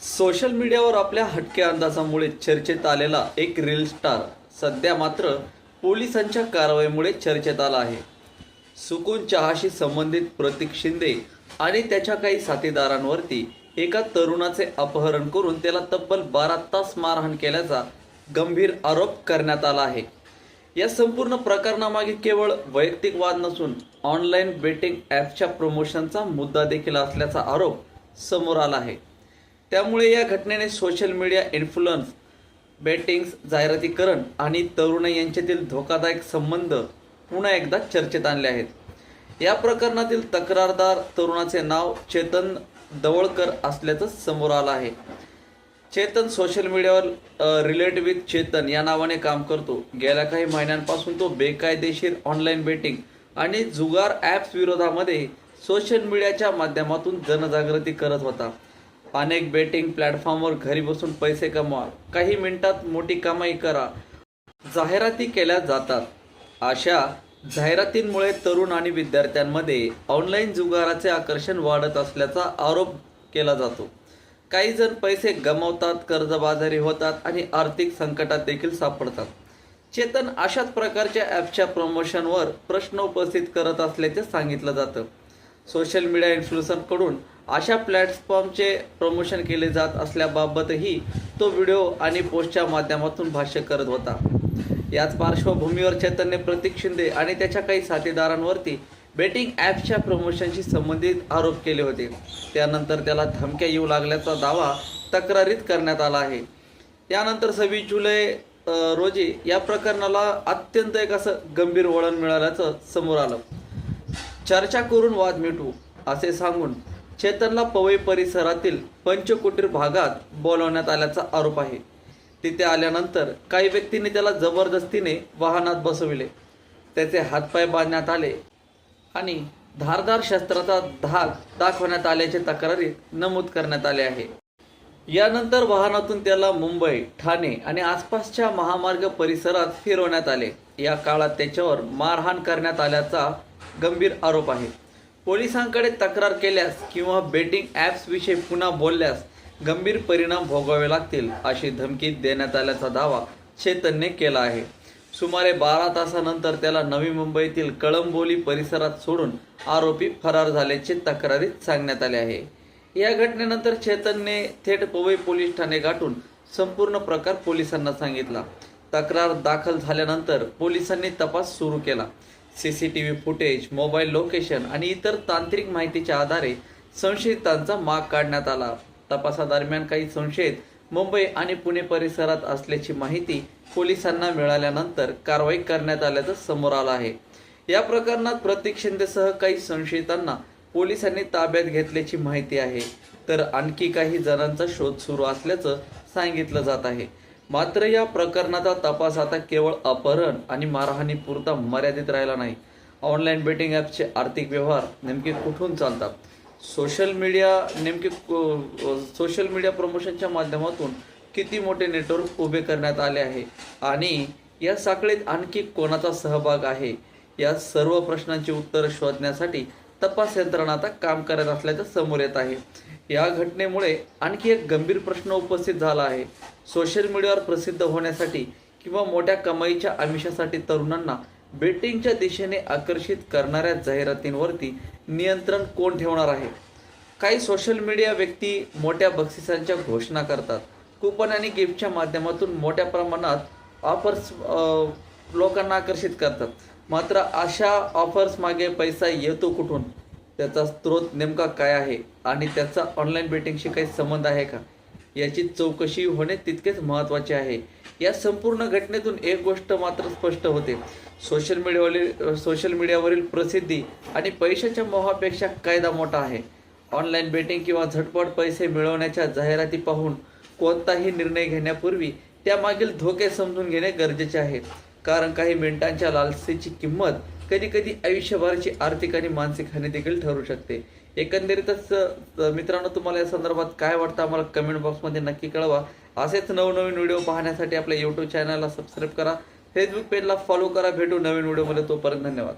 Social मीडियावर आपल्या हटक्या अंदाजामुळे चर्चेत आलेला एक रील स्टार सध्या मात्र पोलिसांच्या कारवाईमुळे चर्चेत आला आहे. सुकून चहाशी संबंधित प्रतीक शिंदे आणि त्याच्या काही साथीदारांवरती एका तरुणाचे अपहरण करून त्याला तब्बल 12 तास मारहाण केल्याचा गंभीर आरोप करण्यात आला आहे. या संपूर्ण प्रकरणामागे केवळ वैयक्तिक वाद नसून ऑनलाईन बेटिंग ॲपच्या प्रमोशनचा मुद्दा देखील असल्याचा आरोप समोर आला आहे. त्यामुळे या घटनेने सोशल मीडिया इन्फ्लुएन्स, बेटिंग्स, जाहिरातीकरण आणि तरुणाई यांच्यातील धोकादायक संबंध पुन्हा एकदा चर्चेत आणले आहेत. या प्रकरणातील तक्रारदार तरुणाचे नाव चेतन दवळकर असल्याचं समोर आलं आहे. चेतन सोशल मीडियावर रिलेट विथ चेतन या नावाने काम करतो. गेल्या काही महिन्यांपासून तो बेकायदेशीर ऑनलाईन बेटिंग आणि जुगार ॲप्स विरोधामध्ये सोशल मीडियाच्या माध्यमातून जनजागृती करत होता. अनेक बेटिंग प्लॅटफॉर्मवर घरी बसून पैसे कमवा, काही मिनिटात मोठी कमाई करा, जाहिराती केल्या जातात. अशा जाहिरातींमुळे तरुण आणि विद्यार्थ्यांमध्ये ऑनलाईन जुगाराचे आकर्षण वाढत असल्याचा आरोप केला जातो. काही जण पैसे गमावतात, कर्जबाजारी होतात आणि आर्थिक संकटात देखील सापडतात. चेतन अशाच प्रकारच्या ॲपच्या प्रमोशनवर प्रश्न उपस्थित करत असल्याचे सांगितलं जातं. सोशल मीडिया इन्फ्लुएन्सरकडून अशा प्लॅटफॉर्मचे प्रमोशन केले जात असल्याबाबतही तो व्हिडिओ आणि पोस्टच्या माध्यमातून भाष्य करत होता. याच पार्श्वभूमीवर चेतनने प्रतीक शिंदे आणि त्याच्या काही साथीदारांवरती बेटिंग ॲपच्या प्रमोशनशी संबंधित आरोप केले होते. त्यानंतर त्याला धमक्या येऊ लागल्याचा दावा तक्रारीत करण्यात आला आहे. त्यानंतर 26 जुलै रोजी या प्रकरणाला अत्यंत एक असं गंभीर वळण मिळाल्याचं समोर आलं. चर्चा करून वाद मिटवू असे सांगून चेतनला पवई परिसरातील पंचकुटीर भागात बोलवण्यात आल्याचा आरोप आहे. तिथे आल्यानंतर काही व्यक्तींनी त्याला जबरदस्तीने वाहनात बसविले, त्याचे हातपाय बांधण्यात आले आणि धारदार शस्त्राचा धाक दाखवण्यात आल्याचे तक्रारीत नमूद करण्यात आले आहे. यानंतर वाहनातून त्याला मुंबई, ठाणे आणि आसपासच्या महामार्ग परिसरात फिरवण्यात आले. या काळात त्याच्यावर मारहाण करण्यात आल्याचा गंभीर आरोप आहे. पोलिसांकडे तक्रार केल्यास किंवा बेटिंग ॲप्सविषयी पुन्हा बोलल्यास गंभीर परिणाम भोगावे लागतील अशी धमकी देण्यात आल्याचा दावा चेतनने केला आहे. सुमारे 12 तासानंतर त्याला नवी मुंबईतील कळंबोली परिसरात सोडून आरोपी फरार झाल्याचे तक्रारीत सांगण्यात आले आहे. या घटनेनंतर चेतनने थेट पवई पोलीस ठाणे गाठून संपूर्ण प्रकार पोलिसांना सांगितला. तक्रार दाखल झाल्यानंतर पोलिसांनी तपास सुरू केला. CCTV फुटेज, मोबाईल लोकेशन आणि इतर तांत्रिक माहितीच्या आधारे संशयितांचा माग काढण्यात आला. तपासादरम्यान काही संशयित मुंबई आणि पुणे परिसरात असल्याची माहिती पोलिसांना मिळाल्यानंतर कारवाई करण्यात आल्याचं समोर आलं आहे. या प्रकरणात प्रतीक शिंदेसह काही संशयितांना पोलिसांनी ताब्यात घेतल्याची माहिती आहे, तर आणखी काही जणांचा शोध सुरू असल्याचं सांगितलं जात आहे. मात्र या प्रकरणाचा तपास आता केवळ अपहरण आणि मारहाणीपुरता मर्यादित राहिला नाही. ऑनलाईन बेटिंग ॲपचे आर्थिक व्यवहार नेमके कुठून चालतात, सोशल मीडिया प्रमोशनच्या माध्यमातून किती मोठे नेटवर्क उभे करण्यात आले आहे आणि या साखळीत आणखी कोणाचा सहभाग आहे, या सर्व प्रश्नांची उत्तरं शोधण्यासाठी तपास यंत्रणा आता काम करत असल्याचं समोर येत आहे. या घटनेमुळे आणखी एक गंभीर प्रश्न उपस्थित झाला आहे. सोशल मीडियावर प्रसिद्ध होण्यासाठी किंवा मोठ्या कमाईच्या आमिषासाठी तरुणांना बेटिंगच्या दिशेने आकर्षित करणाऱ्या जाहिरातींवरती नियंत्रण कोण ठेवणार आहे? काही सोशल मीडिया व्यक्ती मोठ्या बक्षिसांच्या घोषणा करतात, कुपन आणि गिफ्टच्या माध्यमातून मोठ्या प्रमाणात ऑफर्स लोकांना आकर्षित करतात. मात्र अशा ऑफर्स मागे पैसा येतो कुठून, त्याचा स्रोत नेमका काय आहे आणि त्याचा ऑनलाईन बेटिंगशी काही संबंध आहे का, याची चौकशी होणे तितकेच महत्त्वाचे आहे. या संपूर्ण घटनेतून एक गोष्ट मात्र स्पष्ट होते, सोशल मीडियावरील प्रसिद्धी आणि पैशाच्या मोहापेक्षा कायदा मोठा आहे. ऑनलाईन बेटिंग किंवा झटपट पैसे मिळवण्याच्या जाहिराती पाहून कोणताही निर्णय घेण्यापूर्वी त्यामागील धोके समजून घेणे गरजेचे आहे. कारण काही मिनिटांच्या लालसेची किंमत कधी आयुष्यभराची आर्थिक आणि मानसिक हानी देखील ठरू शकते. एकंदरीतच मित्रांनो, तुम्हाला या संदर्भात काय वाटतं आम्हाला कमेंट बॉक्समध्ये नक्की कळवा. असेच नवनवीन व्हिडिओ पाहण्यासाठी आपल्या YouTube चॅनलला सबस्क्राईब करा, फेसबुक पेजला फॉलो करा. भेटू नवीन व्हिडिओमध्ये, तोपर्यंत धन्यवाद.